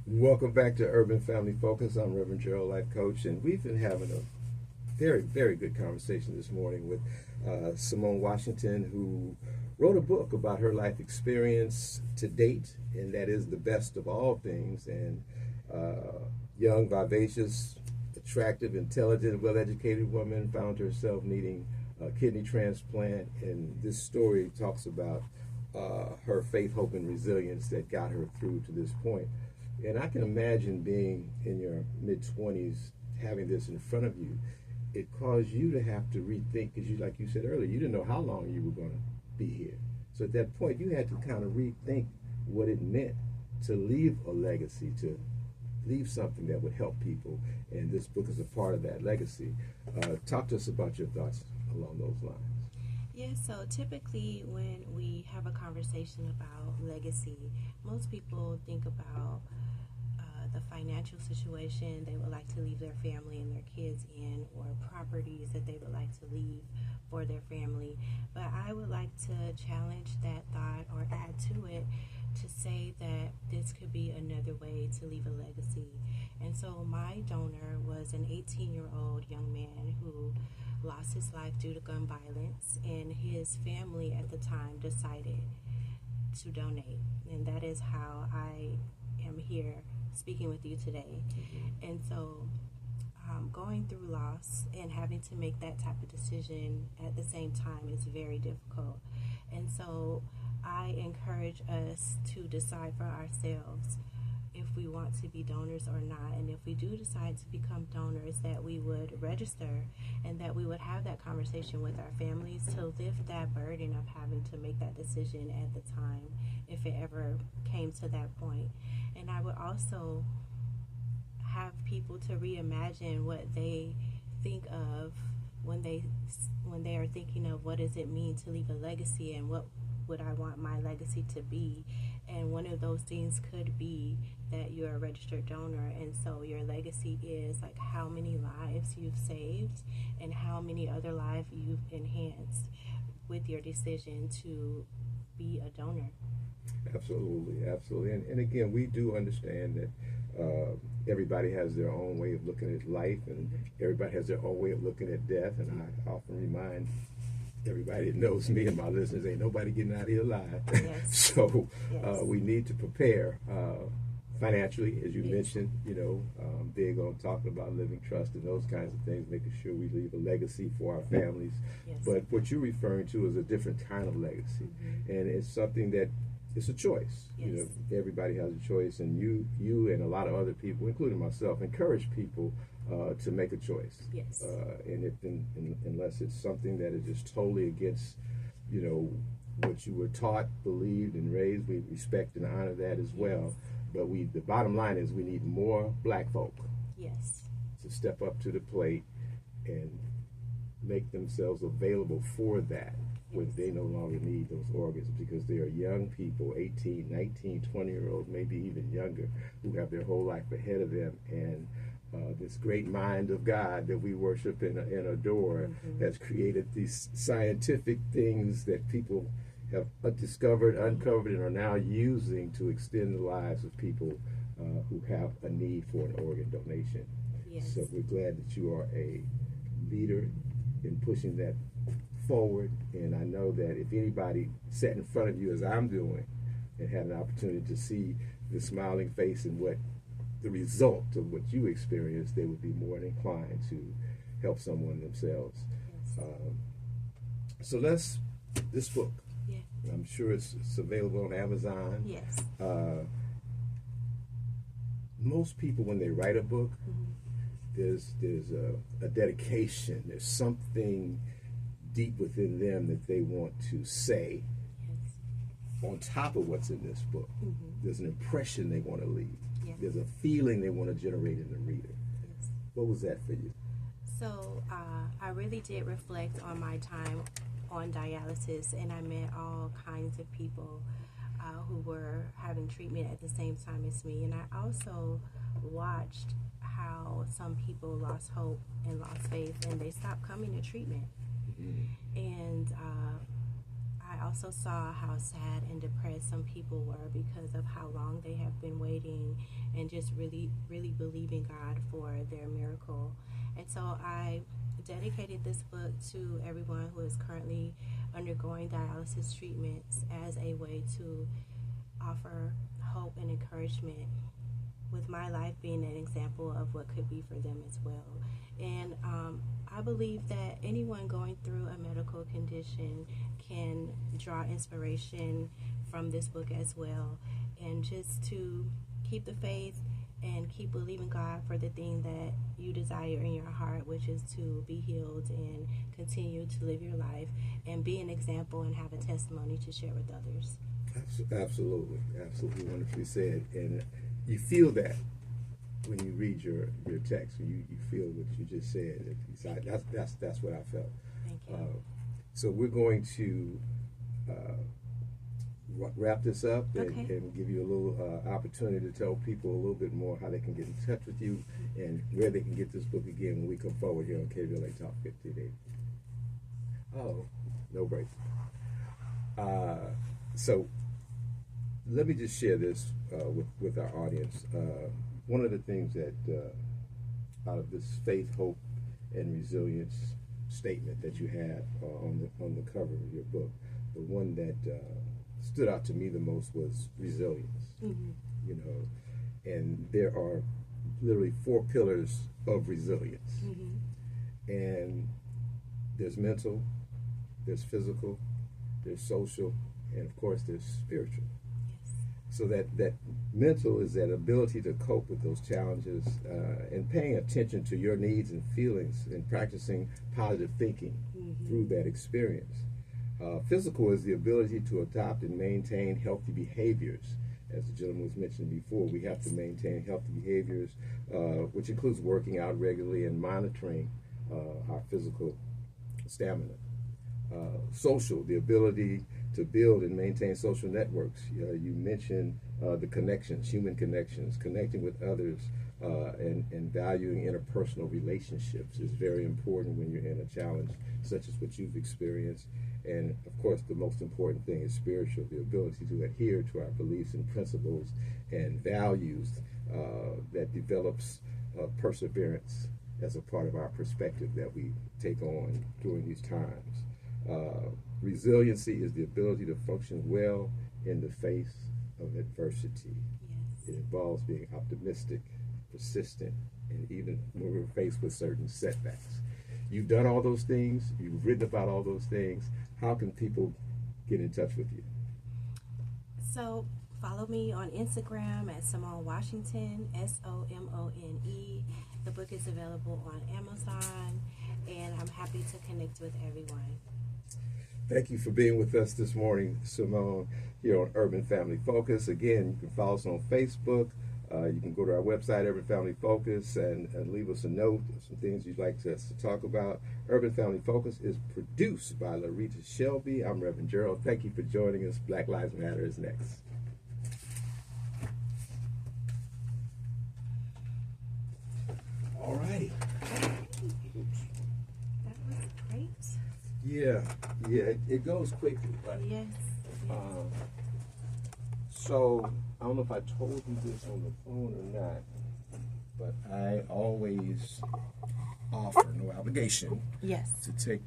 Welcome back to Urban Family Focus. I'm Reverend Jerrold, Life Coach, and we've been having a very, very good conversation this morning with Simone Washington, who wrote a book about her life experience to date, and that is The Best of All Things. And young, vivacious, attractive, intelligent, well-educated woman found herself needing a kidney transplant, and this story talks about her faith, hope, and resilience that got her through to this point. And I can imagine being in your mid-20s, having this in front of you. It caused you to have to rethink, because like you said earlier, you didn't know how long you were going to be here. So at that point, you had to kind of rethink what it meant to leave a legacy, to leave something that would help people. And this book is a part of that legacy. Talk to us about your thoughts along those lines. Yeah, so typically when we have a conversation about legacy, most people think about the financial situation they would like to leave their family and their kids in, or properties that they would like to leave for their family. But I would like to challenge that thought, or add to it, to say that this could be another way to leave a legacy. And so my donor was an 18-year-old young man who lost his life due to gun violence, and his family at the time decided to donate. And that is how I am here speaking with you today. And so going through loss and having to make that type of decision at the same time is very difficult. And so I encourage us to decide for ourselves if we want to be donors or not. And if we do decide to become donors, that we would register and that we would have that conversation with our families to lift that burden of having to make that decision at the time, if it ever came to that point. And I would also have people to reimagine what they think of when they are thinking of what does it mean to leave a legacy, and what would I want my legacy to be. And one of those things could be that you're a registered donor, and so your legacy is like how many lives you've saved and how many other lives you've enhanced with your decision to be a donor. Absolutely, absolutely. And again, we do understand that everybody has their own way of looking at life, and everybody has their own way of looking at death. And I often remind everybody that knows me and my listeners, ain't nobody getting out of here alive. Yes. So Yes. We need to prepare financially, as you mentioned, big on talking about living trust and those kinds of things, making sure we leave a legacy for our families. Yes. But what you're referring to is a different kind of legacy, and it's something that it's a choice. Yes. Everybody has a choice, and you and a lot of other people, including myself, encourage people to make a choice. Yes. And unless it's something that is just totally against, what you were taught, believed, and raised, we respect and honor that as well. But the bottom line is we need more black folk. Yes. To step up to the plate and make themselves available for that when they no longer need those organs, because they are young people, 18, 19, 20-year-olds, maybe even younger, who have their whole life ahead of them. And this great mind of God that we worship and adore has created these scientific things that people have discovered, uncovered, and are now using to extend the lives of people who have a need for an organ donation. Yes. So we're glad that you are a leader in pushing that forward. And I know that if anybody sat in front of you as I'm doing and had an opportunity to see the smiling face and what the result of what you experienced, they would be more than inclined to help someone themselves. Yes. So this book, I'm sure it's available on Amazon. Yes. Most people, when they write a book, there's a dedication. There's something deep within them that they want to say on top of what's in this book. There's an impression they want to leave. There's a feeling they want to generate in the reader. What was that for you? So I really did reflect on my time on dialysis, and I met all kinds of people who were having treatment at the same time as me. And I also watched how some people lost hope and lost faith, and they stopped coming to treatment. And I also saw how sad and depressed some people were because of how long they have been waiting and just really, really believing God for their miracle. And so I dedicated this book to everyone who is currently undergoing dialysis treatments as a way to offer hope and encouragement with my life being an example of what could be for them as well. And I believe that anyone going through a medical condition can draw inspiration from this book as well, and just to keep the faith and keep believing God for the thing that you desire in your heart, which is to be healed and continue to live your life and be an example and have a testimony to share with others. Absolutely, absolutely wonderfully said. And you feel that when you read your text, you feel what you just said. That's what I felt. Thank you. So we're going to wrap this up and give you a little opportunity to tell people a little bit more how they can get in touch with you and where they can get this book again when we come forward here on KBLA Talk 1580. Oh, no break. So let me just share this with our audience. One of the things that out of this faith, hope, and resilience statement that you have on the cover of your book, the one that stood out to me the most was resilience. Mm-hmm. You know, and there are literally 4 pillars of resilience. Mm-hmm. And there's mental, there's physical, there's social, and of course there's spiritual. Yes. So that mental is that ability to cope with those challenges and paying attention to your needs and feelings and practicing positive thinking mm-hmm. through that experience. Physical is the ability to adopt and maintain healthy behaviors. As the gentleman was mentioning before, we have to maintain healthy behaviors, which includes working out regularly and monitoring our physical stamina. Social, the ability to build and maintain social networks. You mentioned the connections, human connections, connecting with others, and valuing interpersonal relationships is very important when you're in a challenge such as what you've experienced. And of course, the most important thing is spiritual, the ability to adhere to our beliefs and principles and values that develops perseverance as a part of our perspective that we take on during these times. Resiliency is the ability to function well in the face of adversity. Yes. It involves being optimistic, persistent, and even when we're faced with certain setbacks. You've done all those things. You've written about all those things. How can people get in touch with you? So follow me on Instagram at Simone Washington, SOMONE. The book is available on Amazon, and I'm happy to connect with everyone. Thank you for being with us this morning, Simone, here on Urban Family Focus. Again, you can follow us on Facebook. You can go to our website, Urban Family Focus, and leave us a note of some things you'd like us to talk about. Urban Family Focus is produced by Larita Shelby. I'm Reverend Jerrold. Thank you for joining us. Black Lives Matter is next. All righty. That was great. Yeah, it goes quickly, right? Yes. So, I don't know if I told you this on the phone or not, but I always offer, no obligation, yes, to take